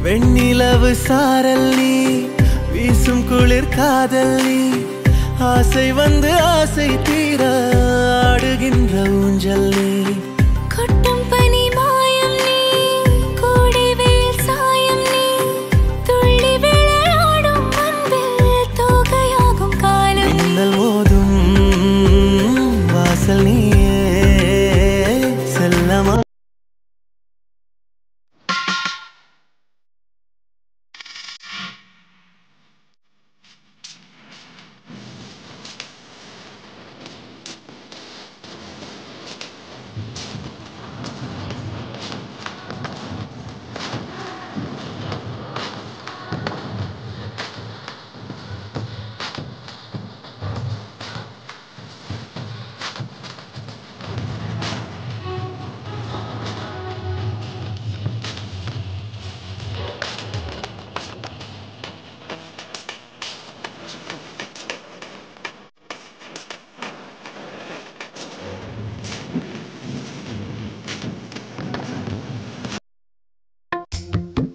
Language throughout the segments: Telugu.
வெண்ணிலவு சாரல் நீ வீசும் குளிர் காதல் நீ ஆசை வந்து ஆசை தீர ஆடுகின்ற ஊஞ்சல் நீ கொட்டும் பனி மாயம் நீ கோடை வெயில் சாயம் நீ துள்ளி விளையாடும் அன்பில் தோகையாகும் காலம் மின்னல் மோதும் வாசல் நீயே செல்லமா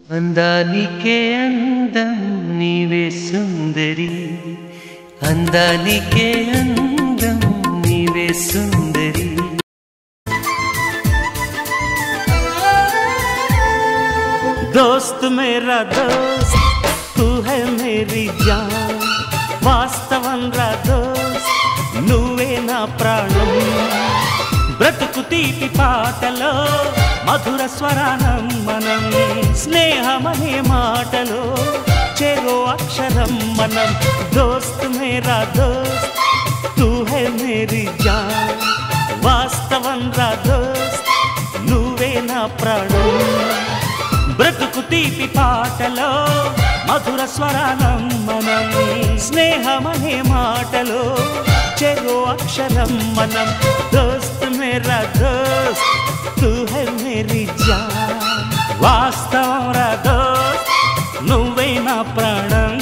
అందానికే అందం నీవే సుందరి అందానికే అందం నీవే సుందరి दोस्त मेरा दोस्त तू है मेरी जान వాస్తవం రా దోస్త్ నువ్వే నా ప్రాణం బ్రతుకు తీపి పాటలో మధుర స్వరానం మనం స్నేహమనే మాటలో చెరో అక్షరం మనం దోస్త్ మేరా దోస్త్ తూ హై మేరీ జాన్ వాస్తవం రా దోస్త్ నువ్వే నా ప్రాణం బ్రతుకు తీపి పాటలో మధుర స్వరానం మనం స్నేహమనే మాటలో చెరో అక్షరం మనం దోస్త్ మేరా దోస్త్ तू है मेरी जान వాస్తవం రా దోస్త్ నువ్వే నా ప్రాణం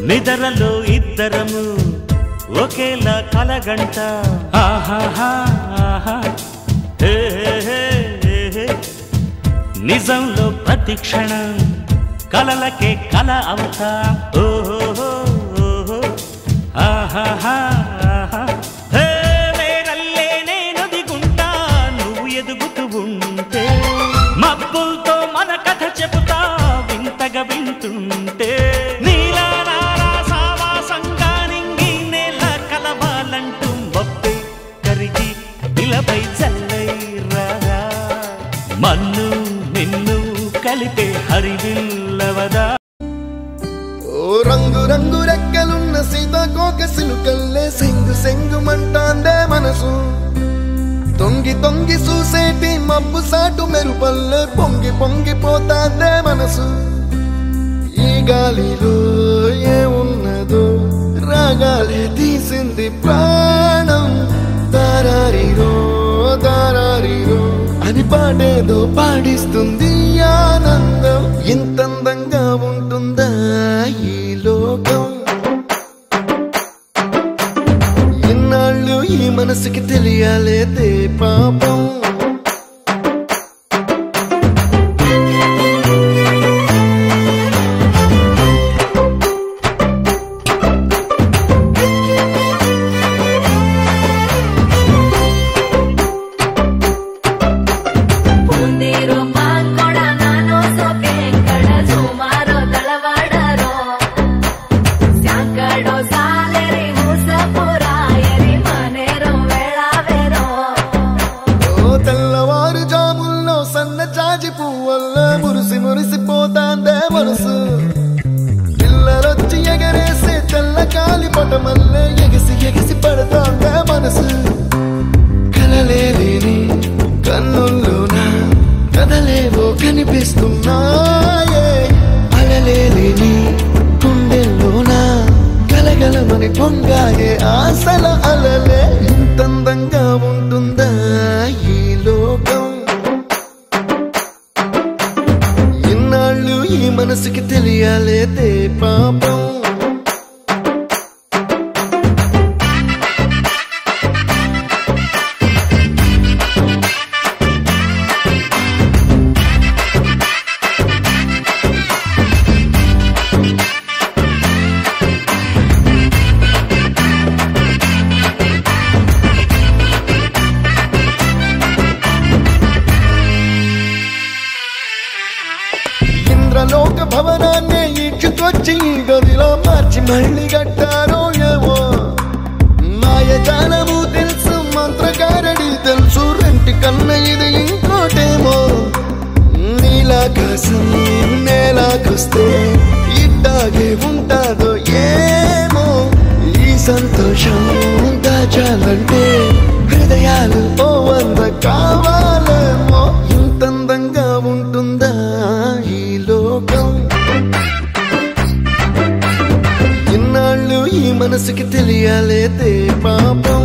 నిద్రలో ఇద్దరము ఒకేలా కలగంట ఆహాహా హే హే హే నిజంలో ప్రతి క్షణం కలలకే కల అవుతా ఓహో ఆహాహా హే మేరల్లే నేను దిగుంటా నువ్వు ఎదుగుతూ ఉంటే మబ్బులతో మన కథ చెబుతా వింతగా వింటుంటే మన్ను నిన్ను కలిపే హరివిల్లవదా ఓ రంగు రంగు రెక్కలున్న సీతాకోక సిలుకల్లే సెంగు సెంగుమంటాందే మనసు తొంగి తొంగి చూసేటి మబ్బు సాటు మెరుపల్లే పొంగి పొంగిపోతాందే మనసు ఈ గాలిలో ఏమున్నదో రాగాలే తీసింది ప్రాణం దారారిరో దారారిరో అని పాడేదో పాడిస్తుంది ఆనందం ఇంత అందంగా ఉంటుందా ఈ లోకం ఇన్నాళ్ళు ఈ మనసుకి తెలియాలేదే పాపం వల్లే ఎగిసి ఎగిసి పడతాందే మనసు కలలేని కన్నుల్లోన కదలేవో కనిపిస్తున్నాయే అలలేని గుండెల్లోన కలగలమని పొంగాయే ఆశల అలలే ఇంతందంగా ఉంటుందా ఈ లోకం ఇన్నాళ్ళు ఈ మనసుకి తెలియాలేదే పాపం ఇంద్రలోక భవనాన్ని ఈడ్చుకొచ్చి గదిలో మార్చి మళ్ళీ కట్టారో ఏమో మాయజాలము తెలుసు మంత్రకారడి తెలుసు రెంటి కన్న ఇది ఇంకోటేమో నీలాకాశం నేలాకొస్తే ఇట్టాగే ఉంటాదో ఏమో ఈ సంతోషం దాచాలంటే హృదయాలు ఓ వంద కావాలేమో ఇంతందంగా ఉంటుందా ఈ లోకం ఇన్నాళ్ళు ఈ మనసుకి తెలియాలేదే పాపం